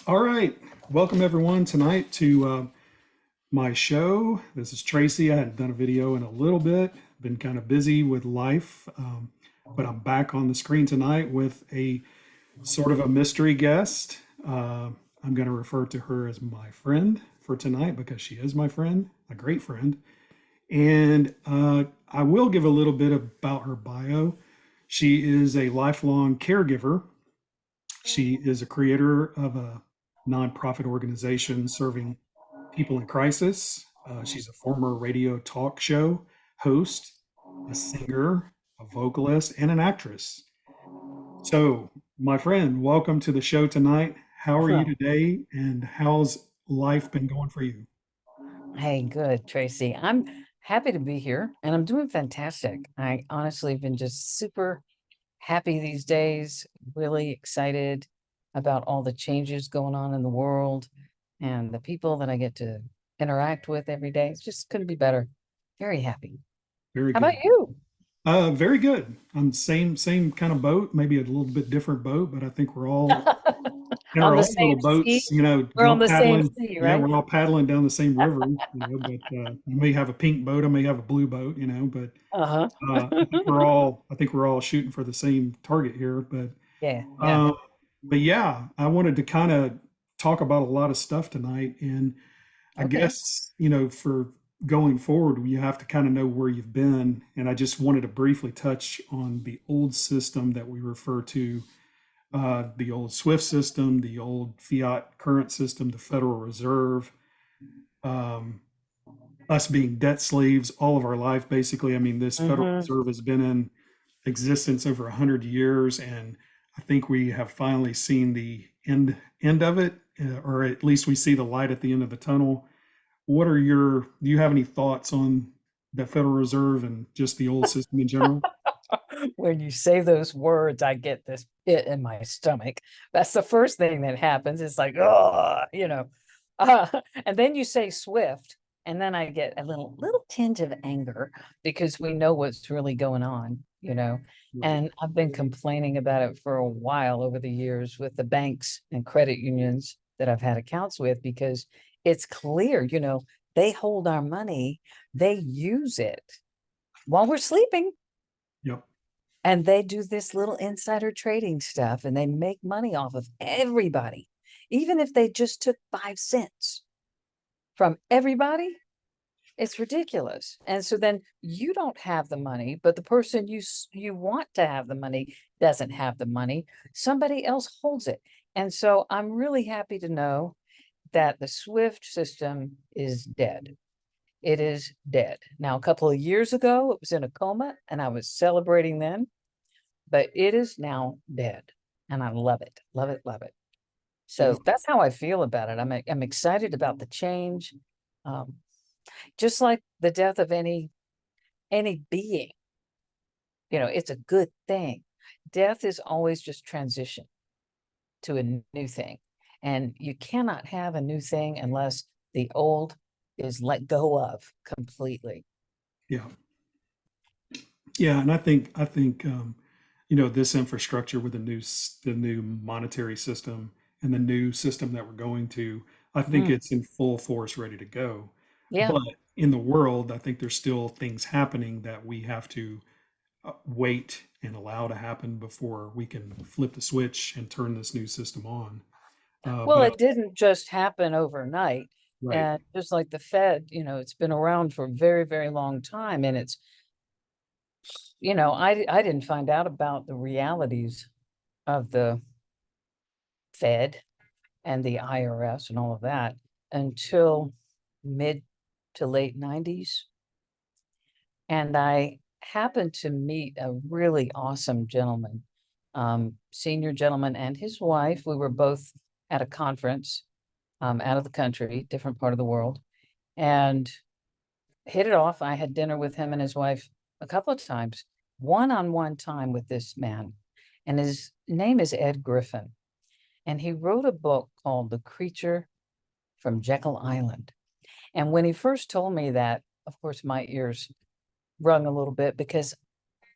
All right. Welcome everyone tonight to my show. This is Tracy. I hadn't done a video in a little bit, been kind of busy with life, but I'm back on the screen tonight with a sort of a mystery guest. I'm going to refer to her as my friend for tonight because she is my friend, a great friend. And I will give a little bit about her bio. She is a lifelong caregiver. She is a creator of a nonprofit organization serving people in crisis. She's a former radio talk show host, a singer, a vocalist, and an actress. So, my friend, welcome to the show tonight. How are you Huh. today, and how's life been going for you? Hey, good, Tracy. I'm happy to be here and I'm doing fantastic. I honestly have been just super happy these days, really excited about all the changes going on in the world and the people that I get to interact with every day. It's just couldn't be better. Very happy. Very How about good. you? Very good. I'm same kind of boat, maybe a little bit different boat, but I think we're all in On our the own little same sea? boats, We're on go the same paddling. sea, Yeah, right? we're all paddling down the same river, but you may have a pink boat, I may have a blue boat, but Uh-huh. I think we're all shooting for the same target here. Yeah, yeah. Um, but yeah, I wanted to kind of talk about a lot of stuff tonight, and I Okay. guess, for going forward, you have to kind of know where you've been. And I just wanted to briefly touch on the old system that we refer to, the old SWIFT system, the old fiat current system, the Federal Reserve, um, us being debt slaves all of our life, basically. I mean, this Federal Mm-hmm. Reserve has been in existence over 100 years, and I think we have finally seen the end of it, or at least we see the light at the end of the tunnel. Do you have any thoughts on the Federal Reserve and just the old system in general? When you say those words, I get this pit in my stomach. That's the first thing that happens. It's like, oh, Uh, and then you say Swift, and then I get a little tinge of anger because we know what's really going on. Right. And I've been complaining about it for a while over the years with the banks and credit unions that I've had accounts with because it's clear, they hold our money, they use it while we're sleeping. Yep. And they do this little insider trading stuff and they make money off of everybody. Even if they just took 5 cents from everybody, it's ridiculous. And so then you don't have the money, but the person you want to have the money doesn't have the money. Somebody else holds it. And so I'm really happy to know that the SWIFT system is dead. It is dead. Now, a couple of years ago, it was in a coma and I was celebrating then, but it is now dead, and I love it, love it, love it. Yeah. So that's how I feel about it. I'm excited about the change, um, just like the death of any being. It's a good thing. Death is always just transition to a new thing, and you cannot have a new thing unless the old is let go of completely. Yeah. Yeah. And I think, this infrastructure with the new monetary system and the new system that we're going to, I think Mhm. it's in full force, ready to go. Yeah. But in the world, I think there's still things happening that we have to wait and allow to happen before we can flip the switch and turn this new system on. Well, But it didn't just happen overnight. right, And just like the Fed, it's been around for a very, very long time. And I didn't find out about the realities of the Fed and the IRS and all of that until mid to late 90s. And I happened to meet a really awesome gentleman, senior gentleman and his wife. We were both at a conference out of the country, different part of the world, and hit it off. I had dinner with him and his wife a couple of times, one-on-one time with this man, and his name is Ed Griffin, and he wrote a book called The Creature from Jekyll Island. And when he first told me that, of course, my ears rung a little bit because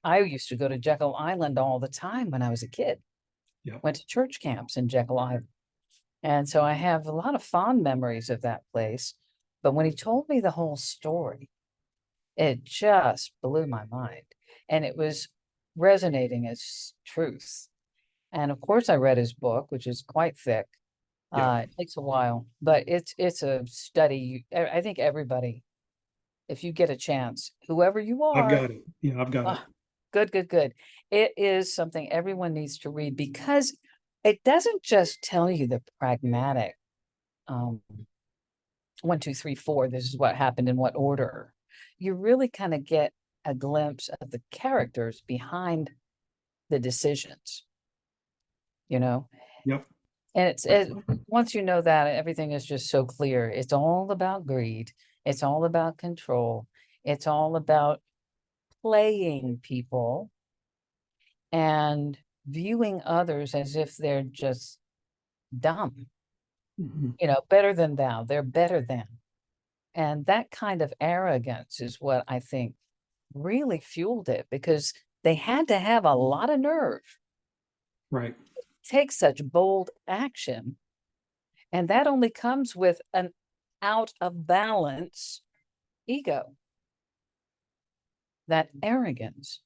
I used to go to Jekyll Island all the time when I was a kid. yeah, Went to church camps in Jekyll Island. And so I have a lot of fond memories of that place. But when he told me the whole story, it just blew my mind. And it was resonating as truth. And of course, I read his book, which is quite thick. Yeah, It takes a while, but it's a study. I think everybody, if you get a chance, whoever you I've are, got it. Yeah, I've got it. ah, good, good, good. It is something everyone needs to read because it doesn't just tell you the pragmatic, um, 1, 2, 3, 4, this is what happened in what order. You really kind of get a glimpse of the characters behind the decisions, you know? Yep. And once you know that, everything is just so clear. It's all about greed. It's all about control. It's all about playing people and viewing others as if they're just dumb, Hmm. better than thou. They're better than. And that kind of arrogance is what I think really fueled it because they had to have a lot of nerve, Right. take such bold action. And that only comes with an out of balance ego, that arrogance.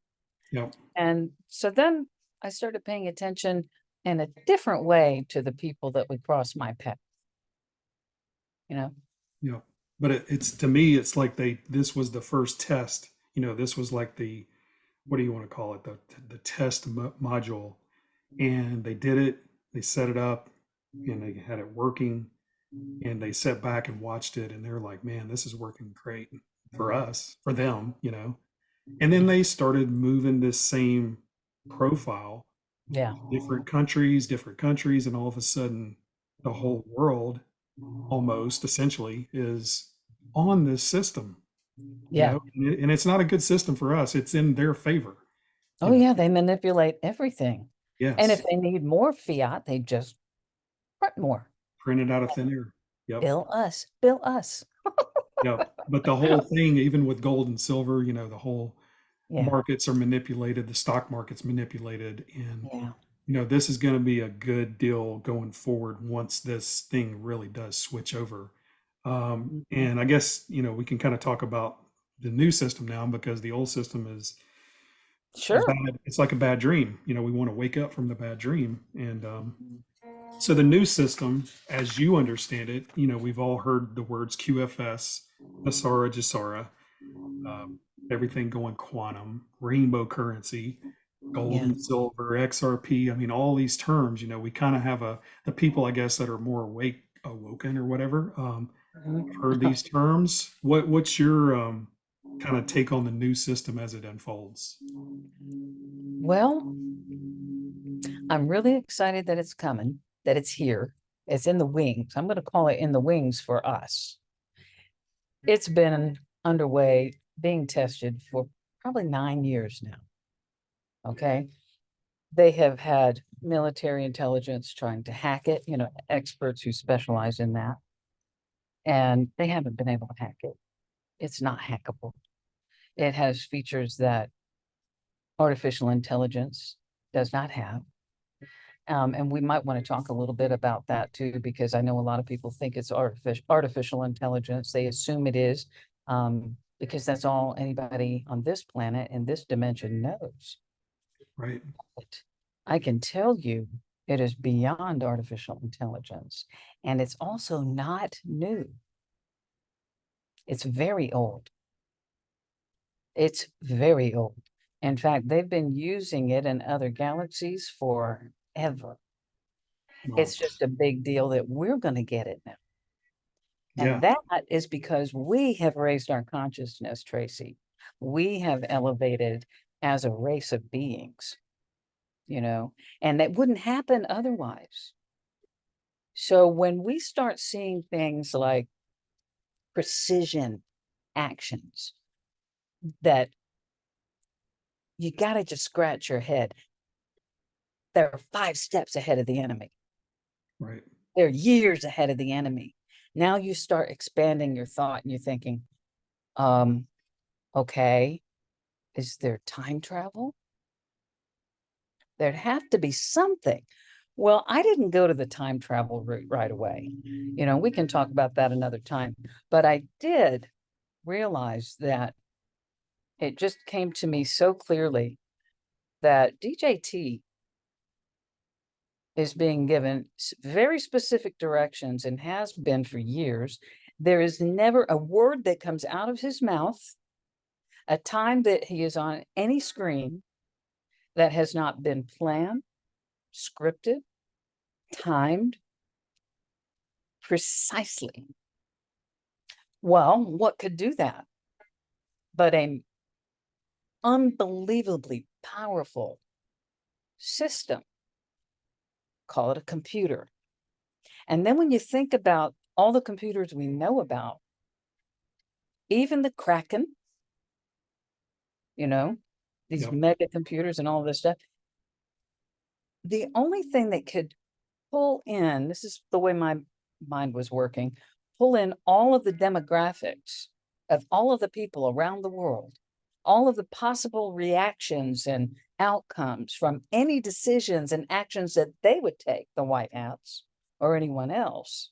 Yep. And so then I started paying attention in a different way to the people that would cross my path, you know? Yep. But it's to me, it's like this was the first test. This was like what do you want to call it? The test module, and they did it. They set it up, and they had it working, and they sat back and watched it, and they're like, "Man, this is working great for us, for them." And then Yeah. they started moving this same profile Yeah. different countries, and all of a sudden, the whole world almost essentially is on this system, Yeah. and it's not a good system for us. It's in their favor, Oh, you know. yeah. They manipulate everything. And if Yes, they need more fiat, they just print more. printed out of thin air. Yep. Bill us. Bill us. Yep. But the whole thing, even with gold and silver, the whole Yeah. markets are manipulated, the stock market's manipulated, and Yeah. this is going to be a good deal going forward once this thing really does switch over. Mhm. And I guess, we can kind of talk about the new system now because the old system is Sure. bad. It's like a bad dream. We want to wake up from the bad dream. And so the new system, as you understand it, we've all heard the words QFS, Nesara, Gesara, um, everything going quantum, rainbow currency, gold Yeah. and silver, XRP. I mean, all these terms, we kind of have the people, I guess, that are more awoken or whatever. I've Mhm. heard these terms. What's your kind of take on the new system as it unfolds? Well, I'm really excited that it's coming, that it's here. It's in the wings. I'm going to call it in the wings for us. It's been underway, being tested for probably 9 years now. Okay. They have had military intelligence trying to hack it, experts who specialize in that, and they haven't been able to hack it. It's not hackable. It has features that artificial intelligence does not have. And we might want to talk a little bit about that too, because I know a lot of people think it's artificial intelligence. They assume it is, because that's all anybody on this planet in this dimension knows. Right. But I can tell you it is beyond artificial intelligence, and it's also not new. It's very old. It's very old. In fact, they've been using it in other galaxies forever. Wow. It's just a big deal that we're going to get it now. Yeah. And that is because we have raised our consciousness, Tracy. We have elevated as a race of beings, and that wouldn't happen otherwise. So when we start seeing things like precision actions that you got to just scratch your head, they're 5 steps ahead of the enemy. Right. They're years ahead of the enemy. Now you start expanding your thought and you're thinking, um, okay, is there time travel? There'd have to be something. Well, I didn't go to the time travel route right away. You know, we can talk about that another time. But I did realize that it just came to me so clearly that DJT is being given very specific directions and has been for years. There is never a word that comes out of his mouth, a time that he is on any screen that has not been planned, scripted, timed precisely. Well, what could do that but a unbelievably powerful system? Call it a computer. And then when you think about all the computers we know about, even the Kraken, you know, these Yep. mega computers and all this stuff, the only thing that could pull in, this is the way my mind was working, pull in all of the demographics of all of the people around the world, all of the possible reactions and outcomes from any decisions and actions that they would take, the White Hats or anyone else.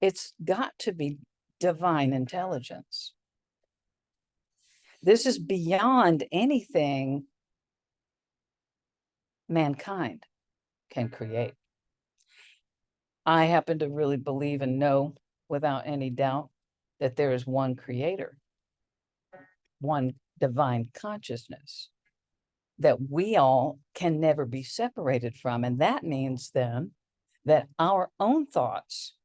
It's got to be divine intelligence. This is beyond anything mankind can create. I happen to really believe and know without any doubt that there is one creator, one divine consciousness that we all can never be separated from. And that means then that our own thoughts,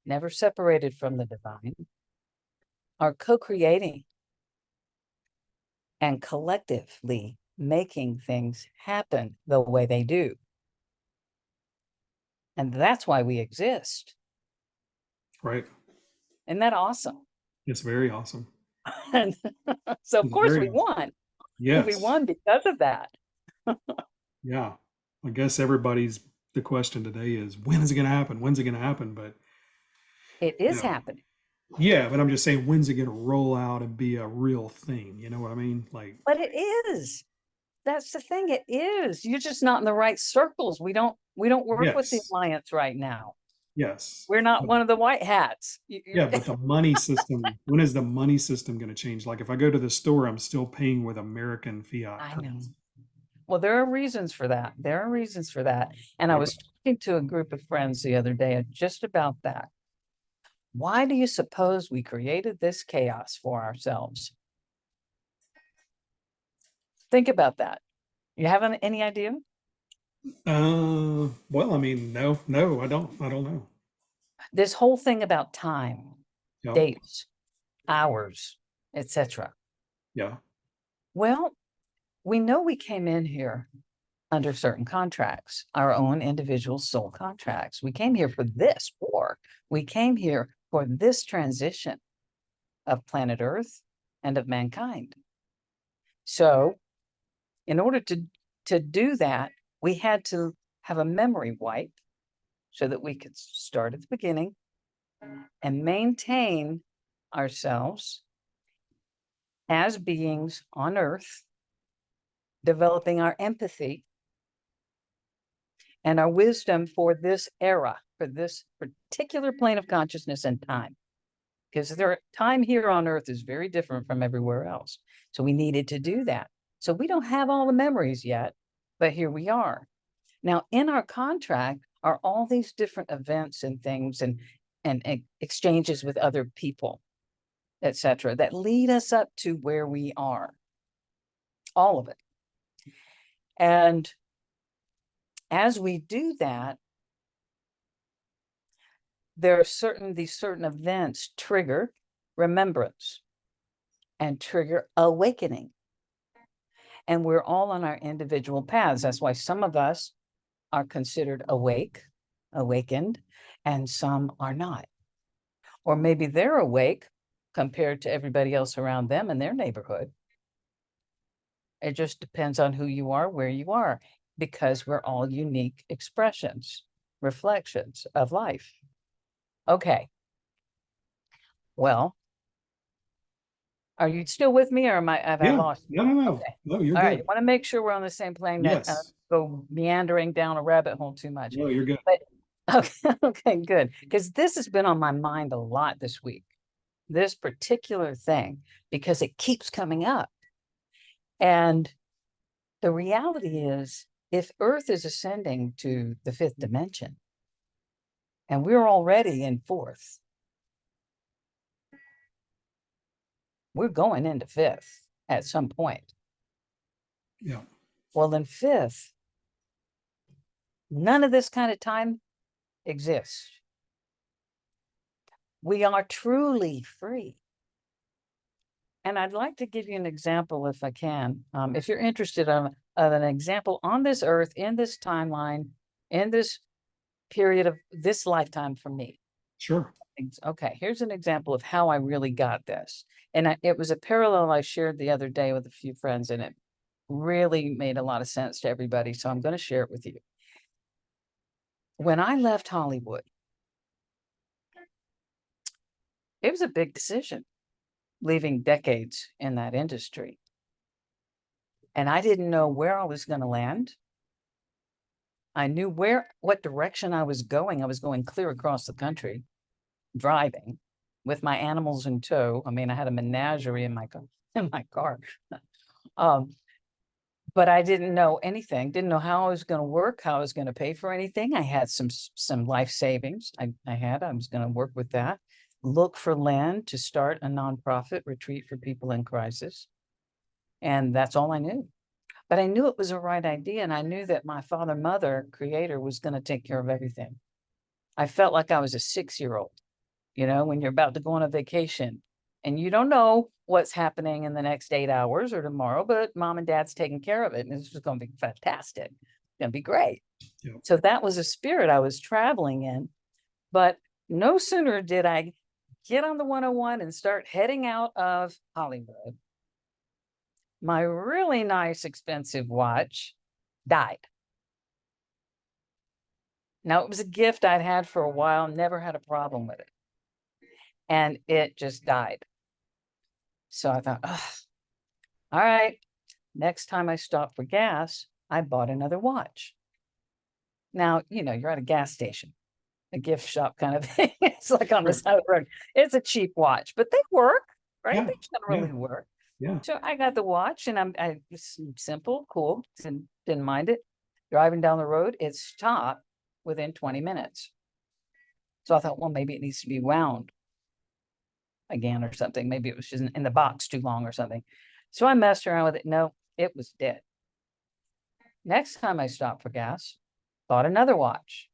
never separated from the divine, are co-creating and collectively making things happen the way they do. And that's why we exist. Right. Isn't that awesome? It's very awesome. And so of It's course very we awesome. won. We Yes. won because of that. Yeah. I guess everybody's the question today is when is it going to happen? When's it going to happen? But It you is know, happening. yeah, but I'm just saying when's it going to roll out and be a real thing? You know what I mean? Like, But it is. That's the thing. It is. You're just not in the right circles. We don't work with the yes. alliance right now. Yes. We're not one of the white hats. Yeah, but the money system, when is the money system going to change? Like if I go to the store, I'm still paying with American fiat I know. currency, Well, there are reasons for that. There are reasons for that. And I right? was talking to a group of friends the other day just about that. Why do you suppose we created this chaos for ourselves? Think about that. You have any idea? Well, I mean, no, I don't know. This whole thing about time, Yeah, dates, hours, etc. yeah, Well, we know we came in here under certain contracts, our own individual soul contracts. We came here for this war. We came here for this transition of planet Earth and of mankind. So, in order to do that, we had to have a memory wipe so that we could start at the beginning and maintain ourselves as beings on Earth, developing our empathy and our wisdom for this era, for this particular plane of consciousness and time. Because time here on Earth is very different from everywhere else. So we needed to do that. So we don't have all the memories yet, but here we are. Now, in our contract are all these different events and things and exchanges with other people, etc., that lead us up to where we are. All of it. And as we do that, there are these certain events trigger remembrance and trigger awakening. And we're all on our individual paths. That's why some of us are considered awakened, and some are not. Or maybe they're awake compared to everybody else around them in their neighborhood. It just depends on who you are, where you are, because we're all unique expressions, reflections of life. Okay. Well, Are you still with me, or have I Yeah. lost you? No, no, no. Okay. No, you're All right. You good. want to make sure we're on the same plane, that Yes. go meandering down a rabbit hole too much. No, you're good. But okay, okay, good. Because this has been on my mind a lot this week, this particular thing, because it keeps coming up. And the reality is, if Earth is ascending to the fifth dimension, and we're already in fourth, we're going into fifth at some point. Yeah. Well, in fifth, none of this kind of time exists. We are truly free. And I'd like to give you an example, if I can, if you're interested of an example on this earth, in this timeline, in this period of this lifetime for me. Sure. Okay, here's an example of how I really got this. And it was a parallel I shared the other day with a few friends, and it really made a lot of sense to everybody. So I'm going to share it with you. When I left Hollywood, it was a big decision, leaving decades in that industry. And I didn't know where I was going to land. I knew what direction I was going. I was going clear across the country, driving with my animals in tow. I mean, I had a menagerie in my car. Um, but I didn't know anything, didn't know how I was going to work, how I was going to pay for anything. I had some life savings. I was going to work with that, look for land to start a nonprofit retreat for people in crisis. And that's all I knew. But I knew it was a right idea. And I knew that my father, mother, creator was going to take care of everything. I felt like I was a 6-year-old, when you're about to go on a vacation and you don't know what's happening in the next 8 hours or tomorrow, but mom and dad's taking care of it. And it's just going to be fantastic. It's going to be great. Yeah. So that was a spirit I was traveling in. But no sooner did I get on the 101 and start heading out of Hollywood, my really nice, expensive watch died. Now, it was a gift I'd had for a while, never had a problem with it. And it just died. So I thought, all right, next time I stop for gas, I bought another watch. Now, you're at a gas station, a gift shop kind of thing. It's like on the Sure. side of the road. It's a cheap watch, but they work, right? Yeah. They Yeah. generally work. Yeah. So I got the watch, and I was simple, cool, didn't mind it. Driving down the road, it stopped within 20 minutes. So I thought, well, maybe it needs to be wound again or something. Maybe it was just in the box too long or something. So I messed around with it. No, it was dead. Next time I stopped for gas, bought another watch.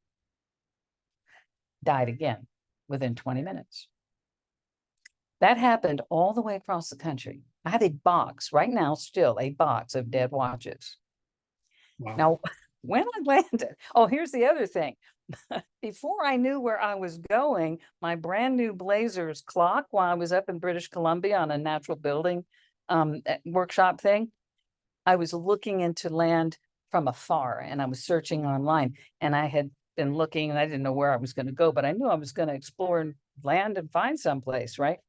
Died again within 20 minutes. That happened all the way across the country. I have a box right now, still a box of dead watches. Wow. Now, when I landed, here's the other thing. Before I knew where I was going, my brand new Blazers clock, while I was up in British Columbia on a natural building workshop thing, I was looking into land from afar, and I was searching online, and I had been looking, and I didn't know where I was going to go, but I knew I was going to explore land and find someplace, right?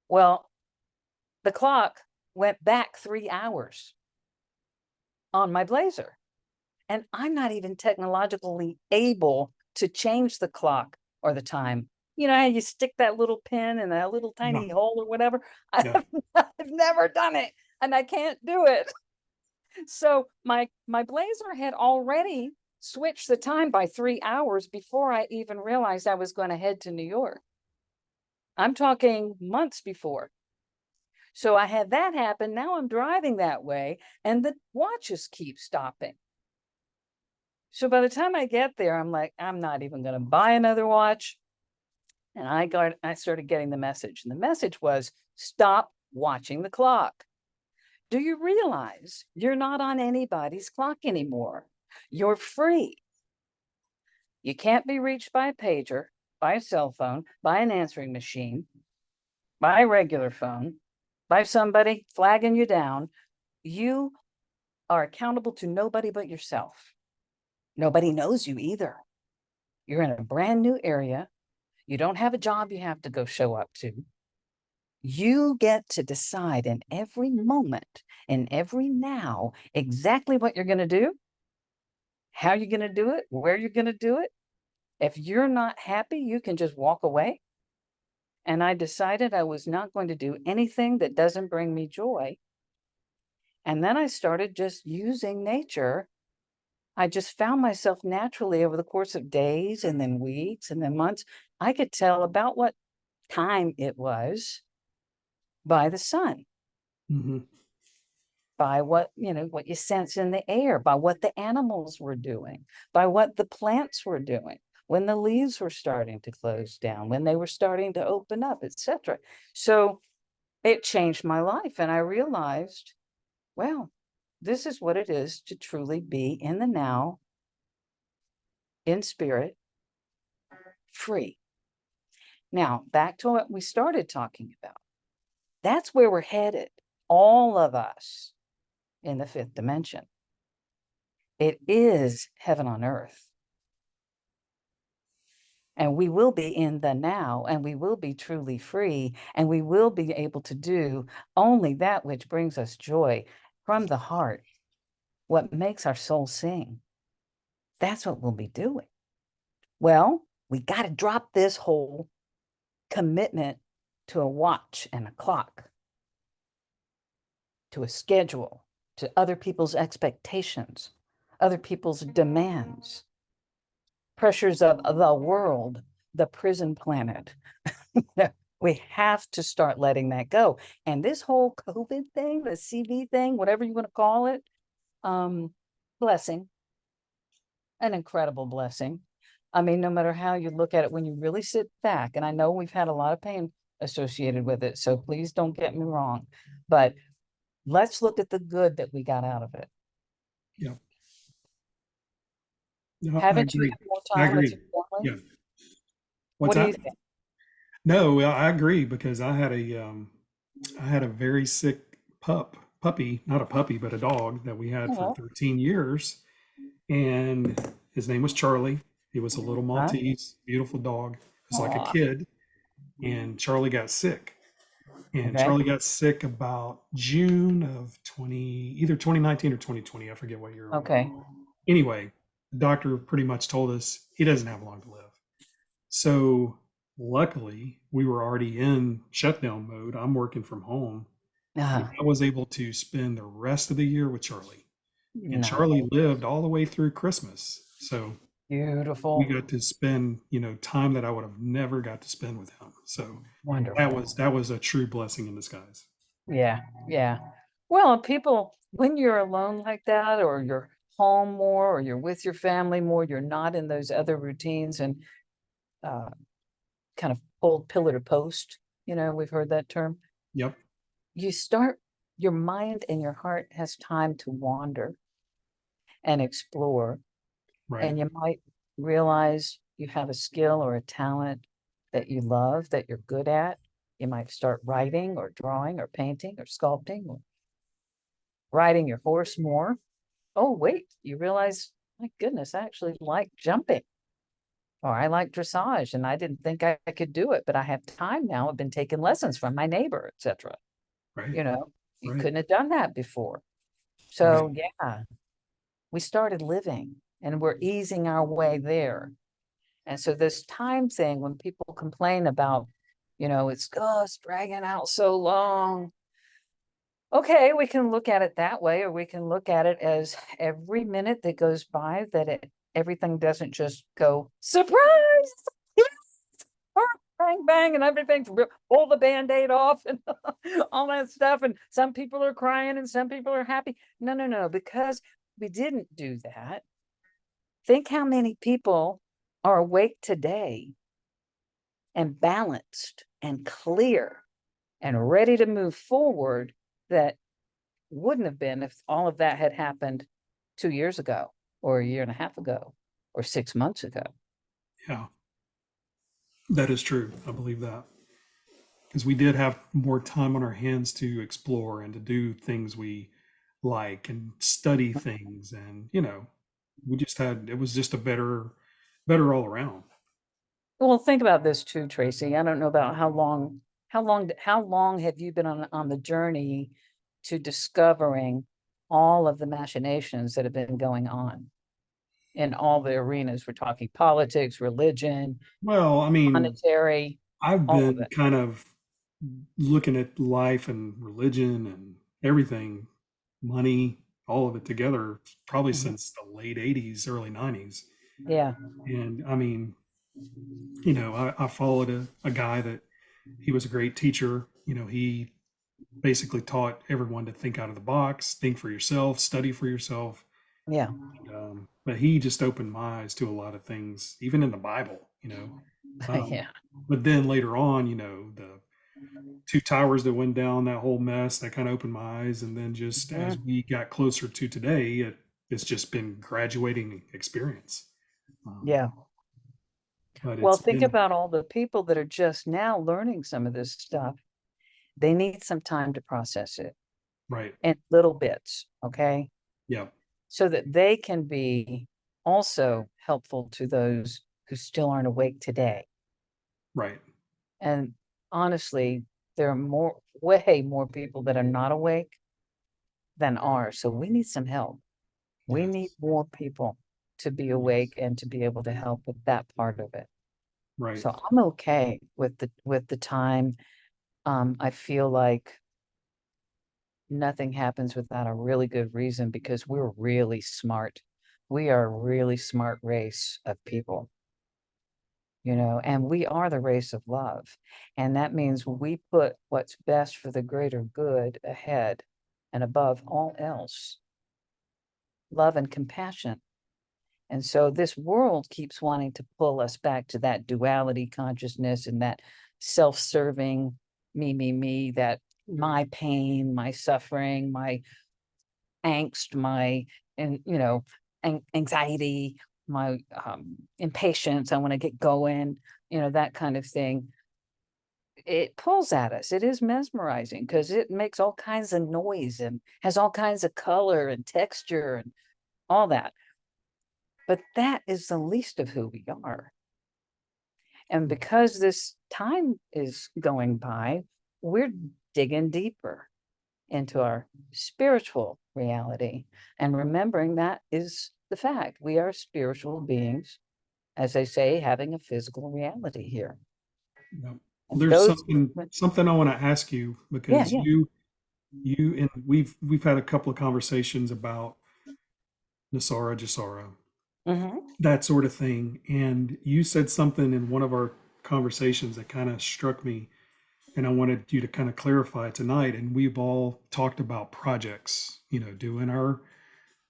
Well, the clock went back 3 hours on my Blazer. And I'm not even technologically able to change the clock or the time. You know how you stick that little pin in that little Yeah. tiny hole or whatever? Yeah. I've never done it, and I can't do it. So my Blazer had already switched the time by 3 hours before I even realized I was going to head to New York. I'm talking months before. So I had that happen. Now I'm driving that way, and the watches keep stopping. So by the time I get there, I'm like, I'm not even going to buy another watch. And I started getting the message. And the message was, stop watching the clock. Do you realize you're not on anybody's clock anymore? You're free. You can't be reached by a pager, by a cell phone, by an answering machine, by a regular phone, by somebody flagging you down. You are accountable to nobody but yourself. Nobody knows you either. You're in a brand new area. You don't have a job you have to go show up to. You get to decide in every moment, in every now, exactly what you're going to do, how you're going to do it, where you're going to do it. If you're not happy, you can just walk away. And I decided I was not going to do anything that doesn't bring me joy. And then I started just using nature. I just found myself naturally over the course of days and then weeks and then months. I could tell about what time it was by the sun, Hmm. by what, what you sense in the air, by what the animals were doing, by what the plants were doing, when the leaves were starting to close down, when they were starting to open up, etc. So it changed my life. And I realized, well, this is what it is to truly be in the now, in spirit, free. Now, back to what we started talking about. That's where we're headed, all of us in the fifth dimension. It is heaven on earth. And we will be in the now, and we will be truly free, and we will be able to do only that which brings us joy from the heart, what makes our soul sing. That's what we'll be doing. Well, we got to drop this whole commitment to a watch and a clock, to a schedule, to other people's expectations, other people's demands, pressures of the world, the prison planet. We have to start letting that go. And this whole COVID thing, the CV thing, whatever you want to call it, blessing, an incredible blessing. I mean, no matter how you look at it, when you really sit back, and I know we've had a lot of pain associated with it, so please don't get me wrong, but let's look at the good that we got out of it. Yeah. No, I Haven't you agree. had more I time with agree. your family? Yeah. What What's do you that? think? No, I agree because I had a very sick puppy, not a puppy, but a dog that we had for Oh, 13 years. And his name was Charlie. He was a little huh? Maltese, beautiful dog. He was like a Aw, kid. And Charlie got sick. And okay, Charlie got sick about June of either 2019 or 2020. I forget what year it was. okay. Anyway, the doctor pretty much told us he doesn't have long to live. So luckily, we were already in shutdown mode. I'm working from home, and Uh, I was able to spend the rest of the year with Charlie. And no, Charlie lived all the way through Christmas. So we beautiful, got to spend, time that I would have never got to spend with him. So wonderful. that was a true blessing in disguise. Yeah, yeah. Well, people, when you're alone like that, or you're home more, or you're with your family more, you're not in those other routines and uh, kind of pulled pillar to post. We've heard that term. Yep. You start, your mind and your heart has time to wander and explore, Right. and you might realize you have a skill or a talent that you love, that you're good at. You might start writing or drawing or painting or sculpting or riding your horse more. Oh, wait, you realize, my goodness, I actually like jumping, or I like dressage, and I didn't think I could do it, but I have time now. I've been taking lessons from my neighbor, etc. Right. You know, you Right. couldn't have done that before. Right. So, yeah, we started living and we're easing our way there. And so this time thing, when people complain about, it's dragging out so long. Okay, we can look at it that way, or we can look at it as every minute that goes by that everything doesn't just go surprise, yes, bang bang, and everything's pull the band-aid off and all that stuff. And some people are crying and some people are happy. No, no, no, because we didn't do that. Think how many people are awake today and balanced and clear and ready to move forward that wouldn't have been if all of that had happened 2 years ago, or a year and a half ago, or 6 months ago. Yeah. That is true. I believe that. Because we did have more time on our hands to explore and to do things we like and study things. And, we just had, it was just a better all around. Well, think about this too, Tracy. I don't know about how long. how long have you been on the journey to discovering all of the machinations that have been going on in all the arenas? We're talking politics, religion, Well, I mean, monetary, I've all of been it. kind of looking at life and religion and everything, money, all of it together, probably Mhm. since the late 80s, early 90s. Yeah. And I mean, I followed a guy that he was a great teacher. He basically taught everyone to think out of the box, think for yourself, study for yourself. Yeah. But he just opened my eyes to a lot of things, even in the Bible. Um, Yeah. but then later on, the two towers that went down, that whole mess, that kind of opened my eyes. And then just as Mhm. we got closer to today, it's just been graduating experience. Um, Yeah. but Well, it's think been about all the people that are just now learning some of this stuff. They need some time to process it right. in little bits, okay? Yeah. So that they can be also helpful to those who still aren't awake today. Right. And honestly, there are way more people that are not awake than are. So we need some help. We need Yes. more people to be Yes. awake and to be able to help with that part of it. Right. So I'm okay with the time. I feel like nothing happens without a really good reason because we're really smart. We are a really smart race of people, and we are the race of love. And that means we put what's best for the greater good ahead and above all else, love and compassion. And so this world keeps wanting to pull us back to that duality consciousness and that self-serving me, that my pain, my suffering, my angst, my and anxiety, my impatience, I want to get going, that kind of thing. It pulls at us. It is mesmerizing because it makes all kinds of noise and has all kinds of color and texture and all that. But that is the least of who we are. And because this time is going by, we're digging deeper into our spiritual reality and remembering that is the fact. We are spiritual beings, as they say, having a physical reality here. Yeah. And There's those, something I want to ask you yeah, because yeah. you and we've had a couple of conversations about Nesara, Gesara, Hmm. that sort of thing. And you said something in one of our conversations that kind of struck me, and I wanted you to kind of clarify tonight. And we've all talked about projects, doing our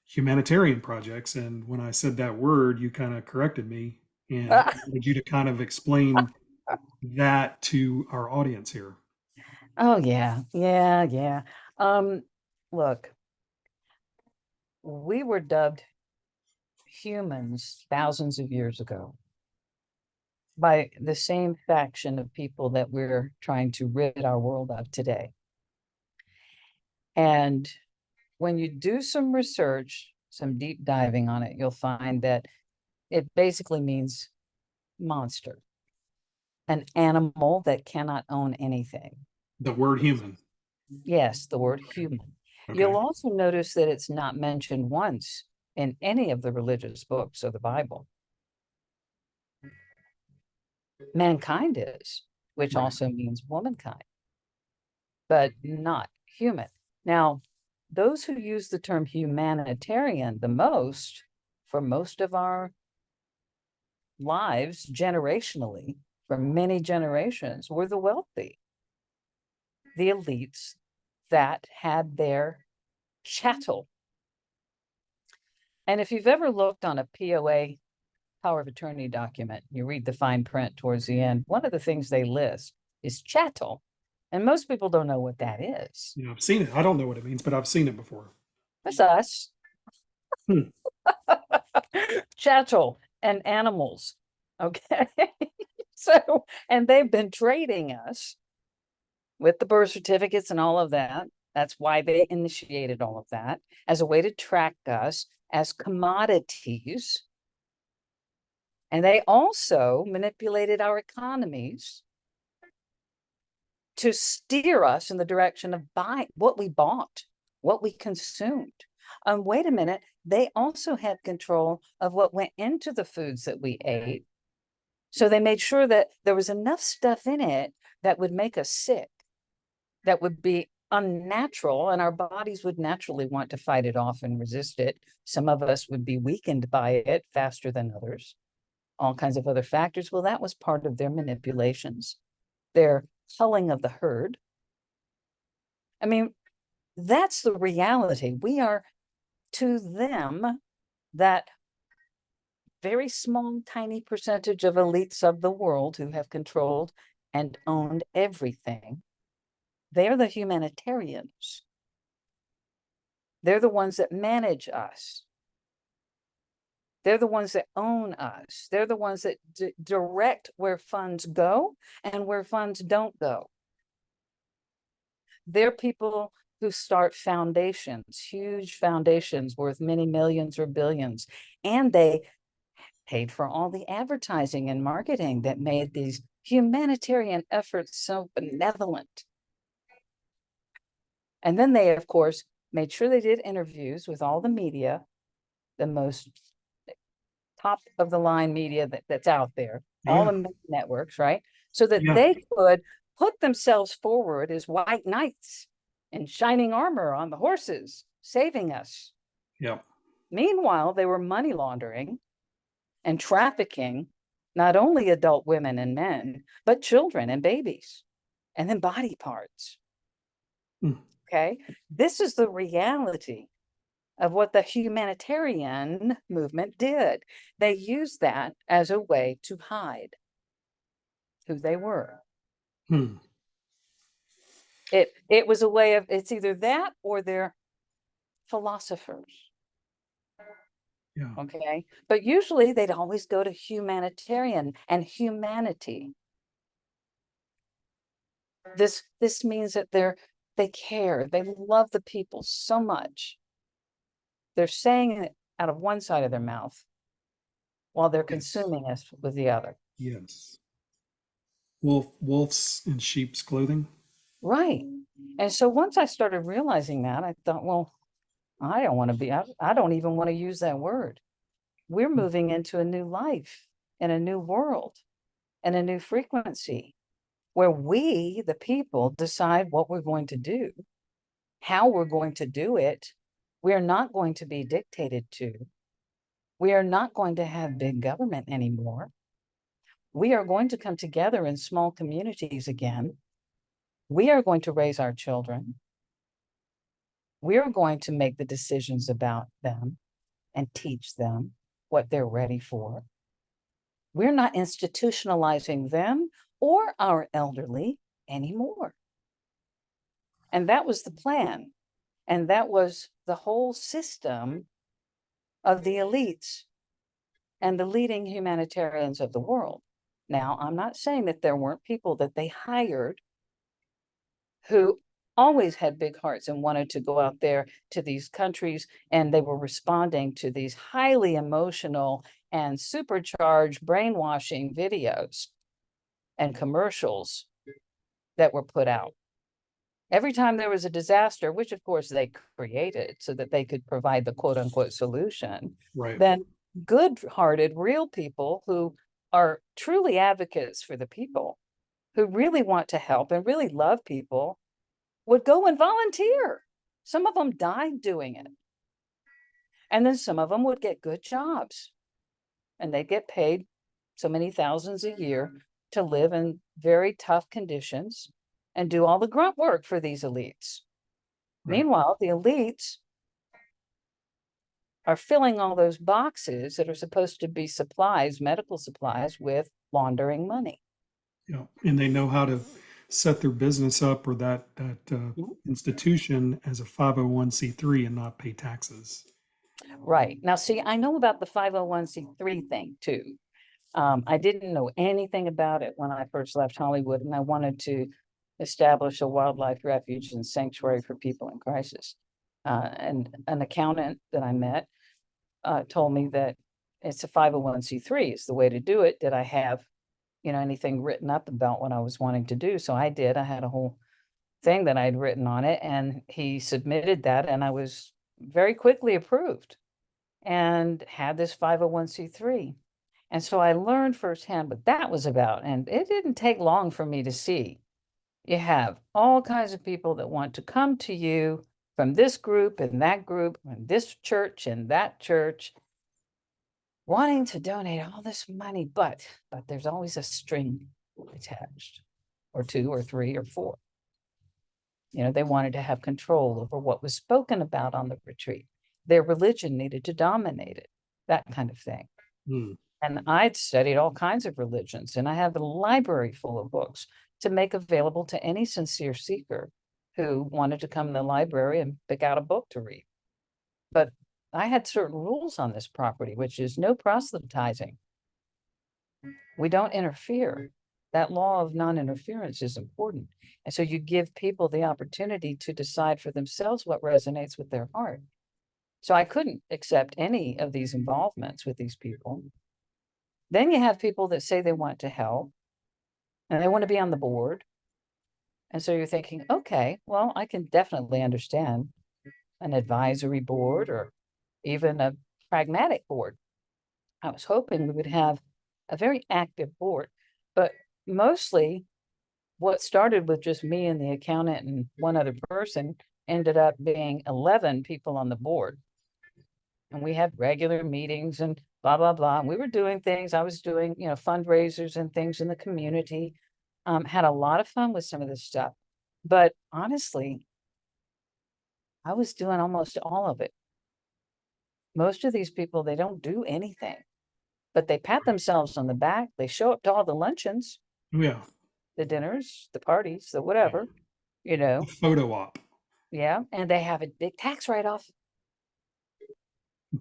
humanitarian projects. And when I said that word, you kind of corrected me, and I wanted you to kind of explain that to our audience here. Oh yeah, yeah, yeah. Um, Look, we were dubbed humans thousands of years ago by the same faction of people that we're trying to rid our world of today. And when you do some research, some deep diving on it, you'll find that it basically means monster, an animal that cannot own anything. The word human. Yes, the word human. You'll Okay. also notice that it's not mentioned once in any of the religious books of the Bible. Mankind is, which Right. also means womankind, but not human. Now, those who use the term humanitarian the most for most of our lives generationally for many generations were the wealthy, the elites that had their chattel. And if you've ever looked on a POA, power of attorney document, you read the fine print towards the end, one of the things they list is chattel. And most people don't know what that is. I've seen it. I don't know what it means, but I've seen it before. That's us. Hmm. Chattel and animals. Okay. So, and they've been trading us with the birth certificates and all of that. That's why they initiated all of that as a way to track us as commodities. And they also manipulated our economies to steer us in the direction of buying what we bought, what we consumed. Wait a minute, they also had control of what went into the foods that we ate. So they made sure that there was enough stuff in it that would make us sick, that would be unnatural, and our bodies would naturally want to fight it off and resist it. Some of us would be weakened by it faster than others, all kinds of other factors. Well, that was part of their manipulations, their culling of the herd. I mean, that's the reality. We are to them that very small, tiny percentage of elites of the world who have controlled and owned everything. They're the humanitarians. They're the ones that manage us. They're the ones that own us. They're the ones that direct where funds go and where funds don't go. They're people who start foundations, huge foundations worth many millions or billions, and they paid for all the advertising and marketing that made these humanitarian efforts so benevolent. And then they, of course, made sure they did interviews with all the media, the most top of the line media that's out there, all Yeah. the networks, right? So that Yeah. they could put themselves forward as white knights in shining armor on the horses, saving us. Yeah. Meanwhile, they were money laundering and trafficking not only adult women and men, but children and babies, and then body parts. Mm. Okay. This is the reality of what the humanitarian movement did. They used that as a way to hide who they were. Mm. It was a way of, it's either that or they're philosophers. Yeah. Okay. But usually they'd always go to humanitarian and humanity. This means that they care, they love the people so much. They're saying it out of one side of their mouth while they're Yes. consuming us with the other. Yes. Wolves in sheep's clothing. Right. And so once I started realizing that, I thought, well, I don't want to be, I don't even want to use that word. We're Mm. moving into a new life and a new world and a new frequency where we, the people, decide what we're going to do, how we're going to do it. We're not going to be dictated to. We are not going to have big government anymore. We are going to come together in small communities again. We are going to raise our children. We are going to make the decisions about them and teach them what they're ready for. We're not institutionalizing them or our elderly anymore. And that was the plan. And that was the whole system of the elites and the leading humanitarians of the world. Now, I'm not saying that there weren't people that they hired who always had big hearts and wanted to go out there to these countries, and they were responding to these highly emotional and supercharged brainwashing videos and commercials that were put out. Every time there was a disaster, which of course they created so that they could provide the quote unquote solution, Right. then good-hearted, real people who are truly advocates for the people, who really want to help and really love people, would go and volunteer. Some of them died doing it. And then some of them would get good jobs and they get paid so many thousands a year to live in very tough conditions and do all the grunt work for these elites. Right. Meanwhile, the elites are filling all those boxes that are supposed to be supplies, medical supplies, with laundering money. Yeah. And they know how to set their business up or that institution as a 501c3 and not pay taxes. Right. Now, see, I know about the 501c3 thing too. I didn't know anything about it when I first left Hollywood, and I wanted to establish a wildlife refuge and sanctuary for people in crisis. And an accountant that I met told me that it's a 501c3 is the way to do it. Did I have anything written up about what I was wanting to do. So I did. I had a whole thing that I'd written on it, and he submitted that, and I was very quickly approved and had this 501(c)(3). And so I learned firsthand what that was about, and it didn't take long for me to see. You have all kinds of people that want to come to you from this group and this church and that church, wanting to donate all this money, but there's always a string attached, or two or three or four. They wanted to have control over what was spoken about on the retreat. Their religion needed to dominate it, that kind of thing. Mm. And I'd studied all kinds of religions, and I have a library full of books to make available to any sincere seeker who wanted to come in the library and pick out a book to read. But I had certain rules on this property, which is no proselytizing. We don't interfere. That law of non-interference is important. And so you give people the opportunity to decide for themselves what resonates with their heart. So I couldn't accept any of these involvements with these people. Then you have people that say they want to help and they want to be on the board. And so you're thinking, okay, well, I can definitely understand an advisory board or even a pragmatic board. I was hoping we would have a very active board, but mostly what started with just me and the accountant and one other person ended up being 11 people on the board. And we had regular meetings and blah, blah, blah. And we were doing things. I was doing, fundraisers and things in the community. Had a lot of fun with some of this stuff. But honestly, I was doing almost all of it. Most of these people, they don't do anything, but they pat themselves on the back. They show up to all the luncheons, Oh, yeah. the dinners, the parties, the Yeah. whatever, you The know. photo op. Yeah. And they have a big tax write-off.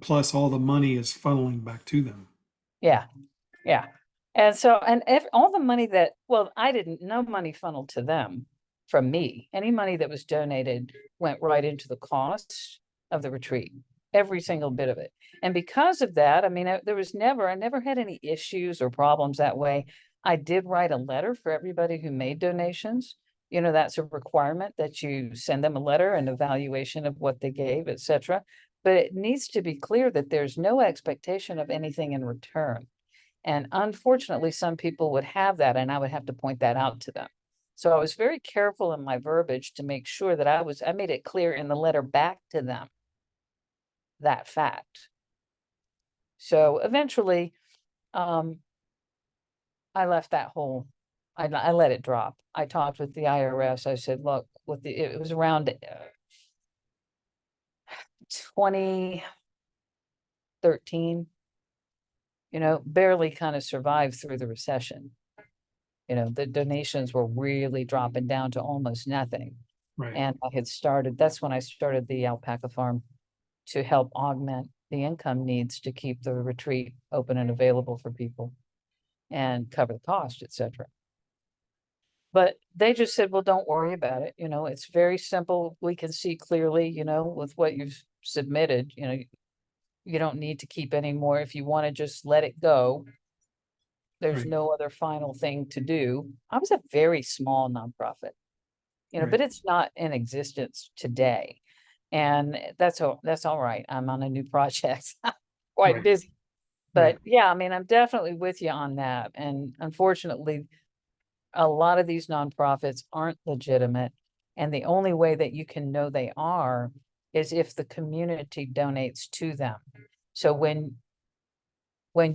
Plus, all the money is funneling back to them. Yeah. Yeah. And so, and if all the money that, well, I didn't, no money funneled to them from me. Any money that was donated went right into the costs of the retreat, every single bit of it. And because of that, I mean, I never had any issues or problems that way. I did write a letter for everybody who made donations. That's a requirement that you send them a letter, an evaluation of what they gave, etc. But it needs to be clear that there's no expectation of anything in return. And unfortunately, some people would have that, and I would have to point that out to them. So I was very careful in my verbiage to make sure that I made it clear in the letter back to them that fact. So eventually, um, I left that whole, I let it drop. I talked with the IRS. I said, look, it was around 2013, barely kind of survived through the recession. The donations were really dropping down to almost nothing. Right. And that's when I started the alpaca farm to help augment the income needs to keep the retreat open and available for people and cover the cost, etc. But they just said, well, don't worry about it. It's very simple. We can see clearly, with what you've submitted, you don't need to keep any more. If you want to just let it go, there's Right. no other final thing to do. I was a very small nonprofit, Right. but it's not in existence today. And that's all right. I'm on a new project, quite Right. busy. Right. But yeah, I mean, I'm definitely with you on that. And unfortunately, a lot of these nonprofits aren't legitimate. And the only way that you can know they are is if the community donates to them. So when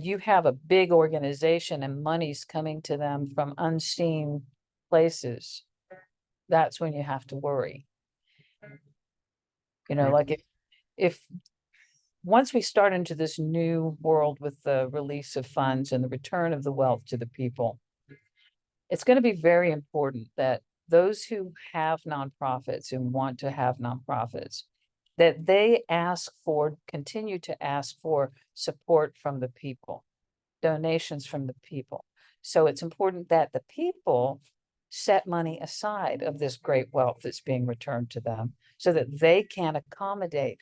you have a big organization and money's coming to them from unseen places, that's when you have to worry. Right. Like if once we start into this new world with the release of funds and the return of the wealth to the people, it's going to be very important that those who have nonprofits and want to have nonprofits, that they continue to ask for support from the people, donations from the people. So it's important that the people set money aside of this great wealth that's being returned to them so that they can accommodate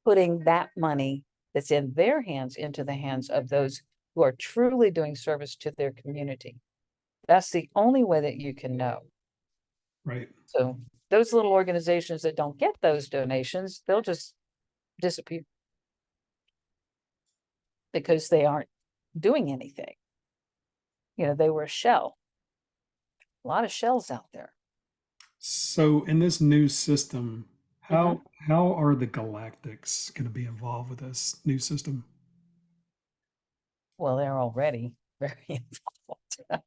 putting that money that's in their hands into the hands of those who are truly doing service to their community. That's the only way that you can know. Right. So those little organizations that don't get those donations, they'll just disappear because they aren't doing anything. You know, they were a shell. A lot of shells out there. So in this new system, Mhm. how are the galactics going to be involved with this new system? Well, they're already very involved.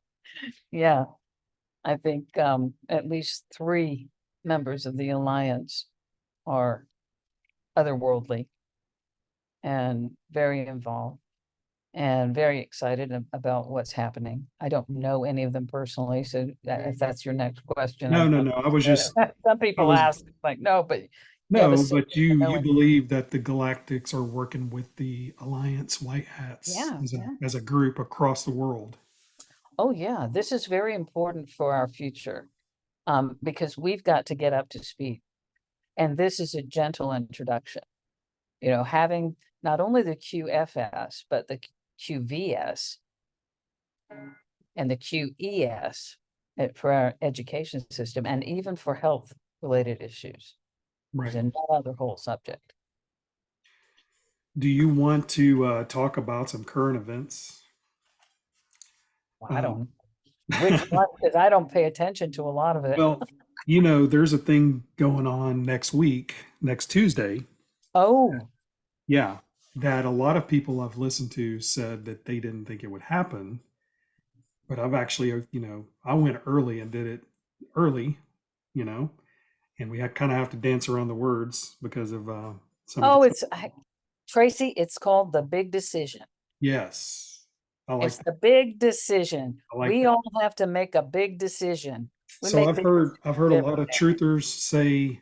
Yeah, I think at least 3 members of the alliance are otherworldly and very involved and very excited about what's happening. I don't know any of them personally, so if that's your next question, No, no, no. I was just some I people was ask like, no, but you have a no, sense but of you knowing. believe that the galactics are working with the alliance white hats Yeah, yeah. as a group across the world. Oh, yeah. This is very important for our future because we've got to get up to speed. And this is a gentle introduction. You know, having not only the QFS, but the QVS and the QES for our education system and even for health related issues is Right. another whole subject. Do you want to talk about some current events? Well, I Um, don't which one, because I don't pay attention to a lot of it. well, there's a thing going on next week, next Tuesday. Oh, Yeah, that a lot of people I've listened to said that they didn't think it would happen, but I've actually, I went early and did it early, you know, and we kind of have to dance around the words because of some of the. oh, Tracy, it's called the big decision. Yes, I like It's that. the big decision. I like We that. all have to make a big decision. We So make I've big heard I've decisions heard a every lot of day. truthers say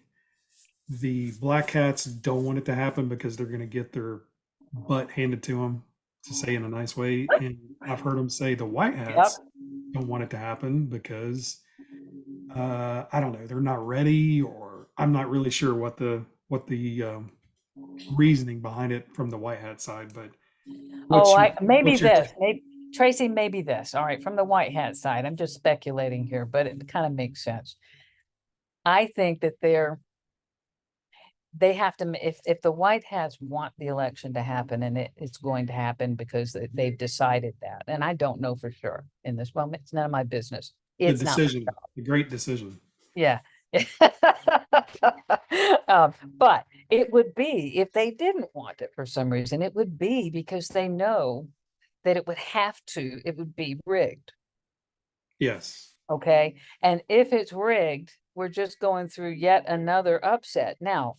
the black hats don't want it to happen because they're going to get their butt handed to them, to say in a nice way, and I've heard them say the white Yep. hats don't want it to happen because I don't know, they're not ready, or I'm not really sure what the reasoning behind it from the white hat side. But Oh, what's your maybe what's your this, maybe Tracy, maybe this. All right, from the white hat side, I'm just speculating here, but it kind of makes sense. I think that they have to if the white hats want the election to happen and it's going to happen because they've decided that, and I don't know for sure in this moment. It's none of my business. the It's not. decision, the great decision? Yeah. But it would be if they didn't want it for some reason, it would be because they know that it would be rigged. Yes, Okay. And if it's rigged, we're just going through yet another upset. Now,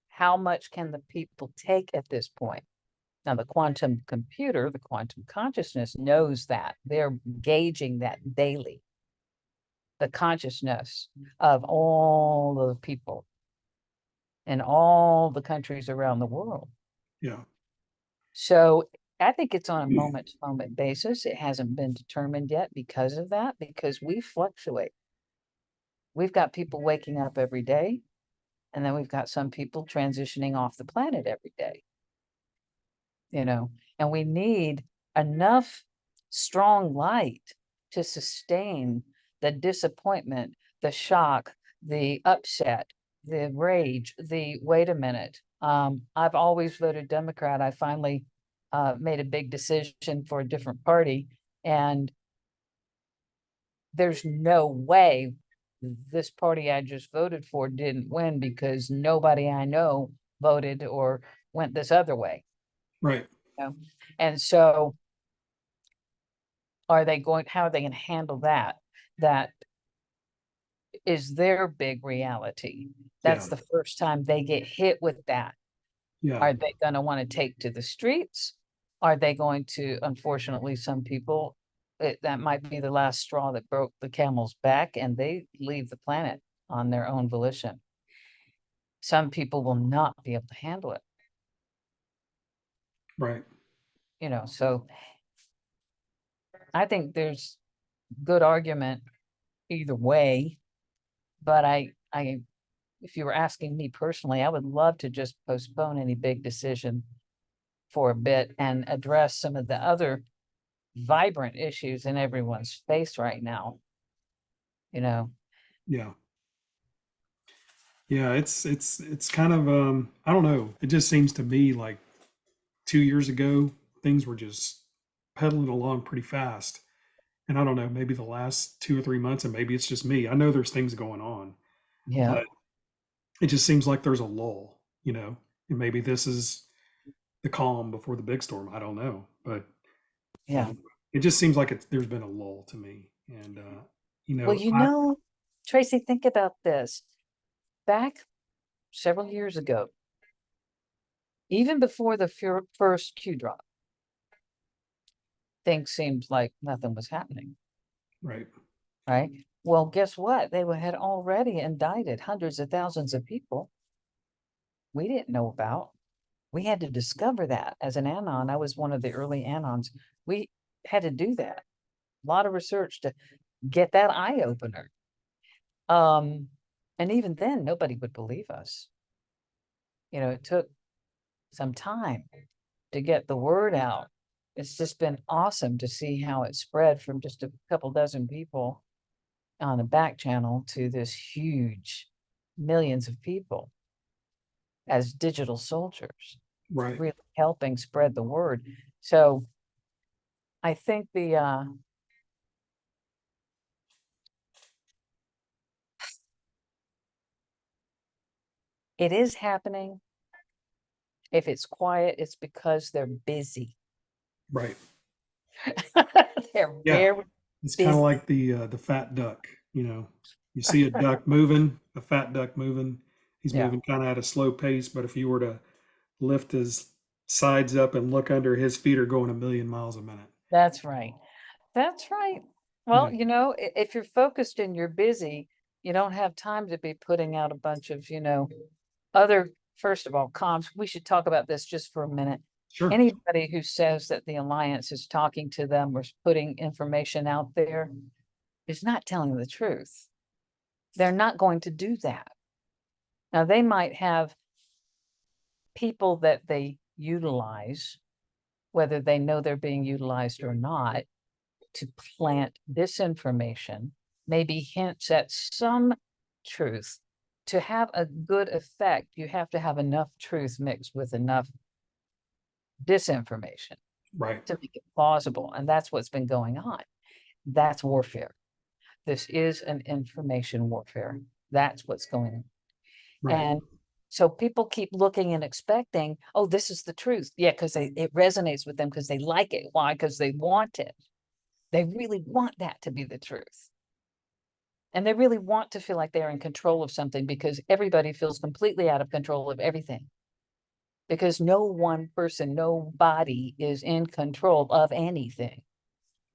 how much can the people take at this point? Now, the quantum computer, the quantum consciousness knows that. They're gauging that daily, the consciousness of all of the people in all the countries around the world. yeah, So I think it's on a moment to moment basis. It hasn't been determined yet because of that, because we fluctuate. We've got people waking up every day, and then we've got some people transitioning off the planet every day, and we need enough strong light to sustain the disappointment, the shock, the upset, the rage, the wait a minute. I've always voted Democrat. I finally made a big decision for a different party, and there's no way this party I just voted for didn't win because nobody I know voted or went this other way. right, You know? And so how are they going to handle that? That is their big reality. yeah, That's the first time they get hit with that. yeah, Are they going to want to take to the streets? Are they going to, unfortunately, some people, that might be the last straw that broke the camel's back and they leave the planet on their own volition. Some people will not be able to handle it, right, so I think there's good argument either way, but if you were asking me personally, I would love to just postpone any big decision for a bit and address some of the other vibrant issues in everyone's face right now. You know, Yeah. Yeah, it's kind of I don't know. It just seems to me like 2 years ago things were just pedaling along pretty fast. And I don't know, maybe the last 2 or 3 months, and maybe it's just me. I know there's things going on, yeah, but it just seems like there's a lull, and maybe this is the calm before the big storm. I don't know, but yeah. um, it just seems like there's been a lull to me. And Well, I Tracy, think about this. Back several years ago, even before the first Q drop, things seemed like nothing was happening, right, right? Well, guess what? They had already indicted hundreds of thousands of people we didn't know about. We had to discover that as an anon. I was one of the early anons. We had to do that. A lot of research to get that eye opener. And even then, nobody would believe us. It took some time to get the word out. It's just been awesome to see how it spread from just a couple dozen people on the back channel to this huge millions of people as digital soldiers, right, really helping spread the word. So I think it is happening. If it's quiet, it's because they're busy. right. They're Yeah, very it's kind of busy. like the fat duck. You see a duck moving, a fat duck moving. He's Yeah, moving kind of at a slow pace, but if you were to lift his sides up and look under, his feet are going a million miles a minute. that's right. That's right. Yeah, Well, if you're focused and you're busy, you don't have time to be putting out a bunch of, other, first of all, comms. We should talk about this just for a minute. sure. Anybody who says that the Alliance is talking to them or putting information out there is not telling the truth. They're not going to do that. Now, they might have people that they utilize, whether they know they're being utilized or not, to plant disinformation, maybe hints at some truth. To have a good effect, you have to have enough truth mixed with enough disinformation Right, to make it plausible. And that's what's been going on. That's warfare. This is an information warfare. That's what's going on. right, And so people keep looking and expecting, oh, this is the truth. Yeah, because it resonates with them because they like it. Why? Because they want it. They really want that to be the truth. And they really want to feel like they're in control of something because everybody feels completely out of control of everything. Because no one person, no body is in control of anything.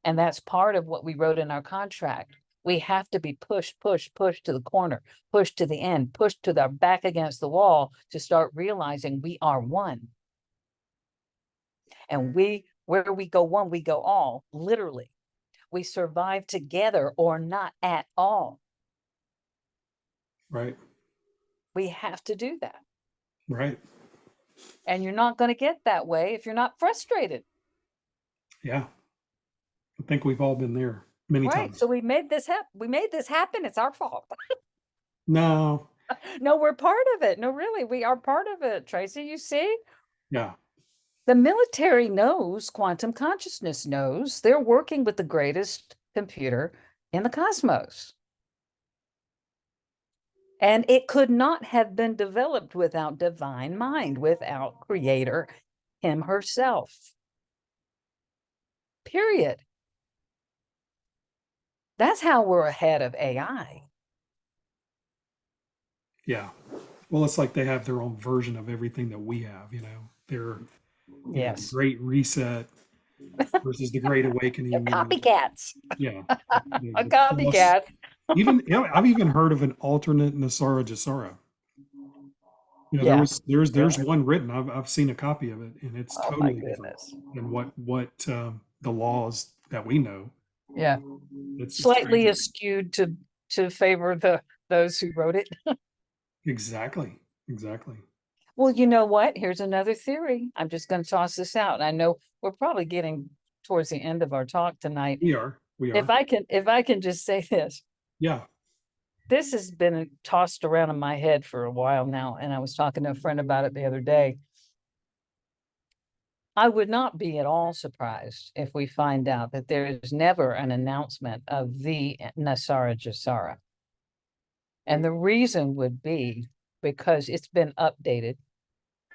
And that's part of what we wrote in our contract. We have to be pushed, pushed, pushed to the corner, pushed to the end, pushed to the back against the wall to start realizing we are one. And where we go one, we go all, literally. We survive together or not at all. right, We have to do that. right. And you're not going to get that way if you're not frustrated. Yeah, I think we've all been there many Right. So times. we made this happen. We made this happen. It's our fault. No, No, we're part of it. No, really, we are part of it, Tracy. You see? yeah, The military knows, quantum consciousness knows, they're working with the greatest computer in the cosmos. And it could not have been developed without divine mind, without creator, him herself. Period. That's how we're ahead of AI. yeah. Well, it's like they have their own version of everything that we have. They're the Yes. Great Reset versus the Great They're Awakening. copycats. Yeah, A the plus. copycat. Even I've even heard of an alternate Nesara Gesara. There Yeah. was there's Really? one written. I've seen a copy of it, and it's Oh my totally different goodness. than what the laws that we know. Yeah. It's Slightly crazy. skewed to favor those who wrote it. Exactly, exactly. Well, you know what? Here's another theory. I'm just going to toss this out. I know we're probably getting towards the end of our talk tonight. We are. We If are. I can just say this, Yeah. this has been tossed around in my head for a while now, and I was talking to a friend about it the other day. I would not be at all surprised if we find out that there is never an announcement of the Nesara Gesara. And the reason would be because it's been updated,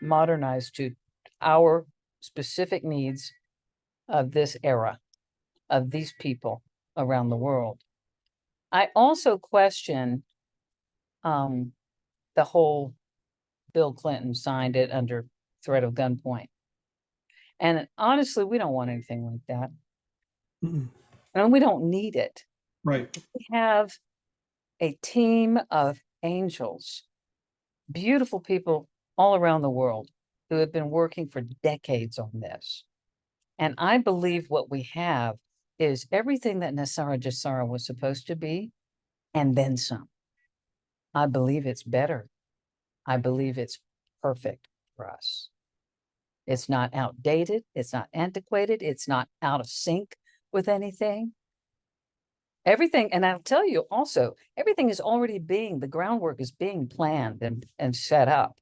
modernized to our specific needs of this era, of these people around the world. I also question the whole Bill Clinton signed it under threat of gunpoint. And honestly, we don't want anything like that. Mm-mm. And we don't need it. Right. We have a team of angels, beautiful people all around the world who have been working for decades on this. And I believe what we have is everything that Nesara Gesara was supposed to be, and then some. I believe it's better. I believe it's perfect for us. It's not outdated. It's not antiquated. It's not out of sync with anything. Everything, and I'll tell you also, everything is already the groundwork is being planned and set up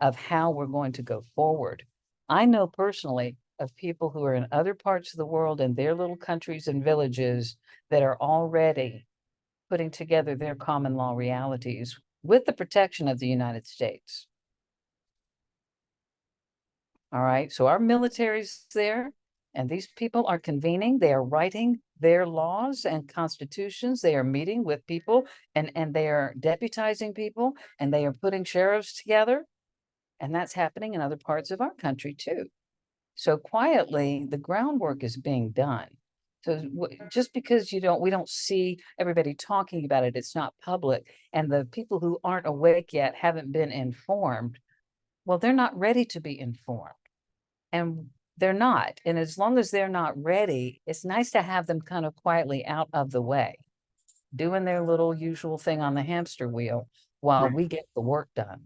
of how we're going to go forward. I know personally of people who are in other parts of the world in their little countries and villages that are already putting together their common law realities with the protection of the United States. All right, so our military's there, and these people are convening, they are writing their laws and constitutions, they are meeting with people, and they are deputizing people, and they are putting sheriffs together, and that's happening in other parts of our country too. So quietly, the groundwork is being done. So just because we don't see everybody talking about it, it's not public, and the people who aren't awake yet haven't been informed, well, they're not ready to be informed. And they're not. And as long as they're not ready, it's nice to have them kind of quietly out of the way, doing their little usual thing on the hamster wheel while Right. we get the work done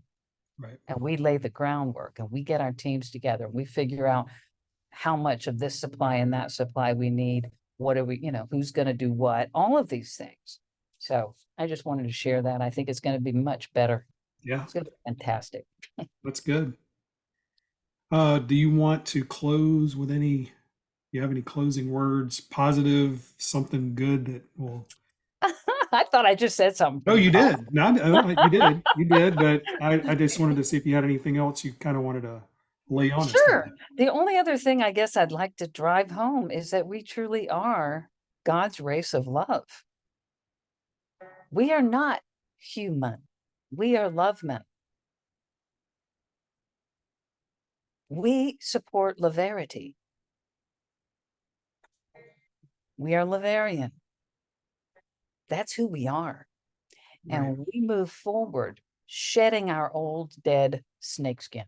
Right. and we lay the groundwork and we get our teams together and we figure out how much of this supply and that supply we need. What are we, who's going to do what, all of these things. So I just wanted to share that. I think it's going to be much better. Yeah. It's going to be fantastic. That's good. Do you want to close with any, you have any closing words, positive, something good that will? I thought I just said something Oh, pretty you positive. did. No, no, you did. You did. But I just wanted to see if you had anything else you kind of wanted to lay on us Sure. tonight. The only other thing I guess I'd like to drive home is that we truly are God's race of love. We are not human. We are lovemen. We support Laverity. We are Laverian. That's who we are. Right. And we move forward, shedding our old dead snakeskin.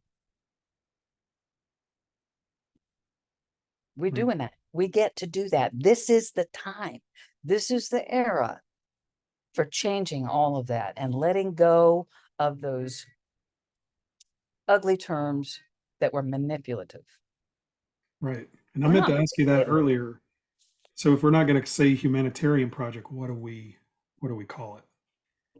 We're Right. doing that. We get to do that. This is the time. This is the era for changing all of that and letting go of those ugly terms that were manipulative. Right. And I We're meant not to ask you that manipulative. earlier. So if we're not going to say humanitarian project, what do we call it?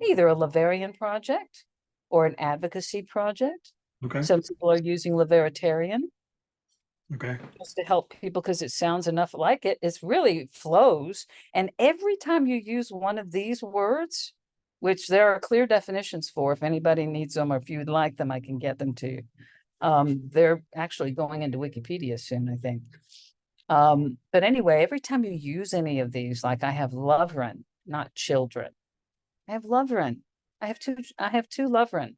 Either a Laverian project or an advocacy project. Okay. Some people are using Laveritarian Okay. just to help people because it sounds enough like it. It's really flows. And every time you use one of these words, which there are clear definitions for, if anybody needs them or if you'd like them, I can get them to you. They're actually going into Wikipedia soon, I think. But anyway, every time you use any of these, like I have Loveren, not children. I have Loveren. I have two Loveren.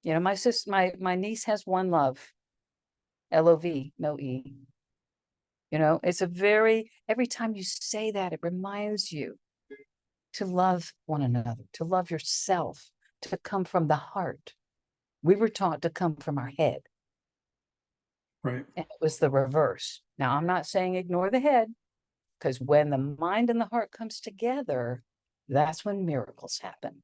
My sister, my niece has one love. Love, no E. It's every time you say that, it reminds you to love one another, to love yourself, to come from the heart. We were taught to come from our head, Right. and it was the reverse. Now, I'm not saying ignore the head, because when the mind and the heart comes together, that's when miracles happen.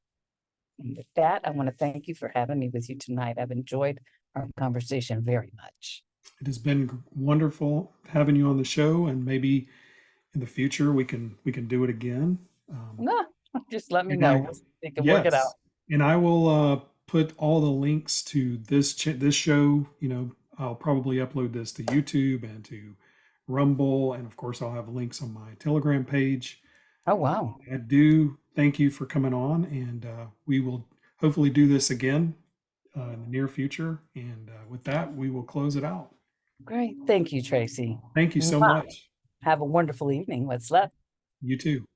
And with that, I want to thank you for having me with you tonight. I've enjoyed our conversation very much. It has been wonderful having you on the show, and maybe in the future we can do it again. Um, No, just let me and know. I We can work it out. Yes, and I will put all the links to this show. I'll probably upload this to YouTube and to Rumble, and of course I'll have links on my Telegram page. Oh, wow. I do thank you for coming on, and we will hopefully do this again in the near future. And with that, we will close it out. Great. Thank you, Tracy. Thank you so Mwah. much. Have a wonderful evening. What's left? You too.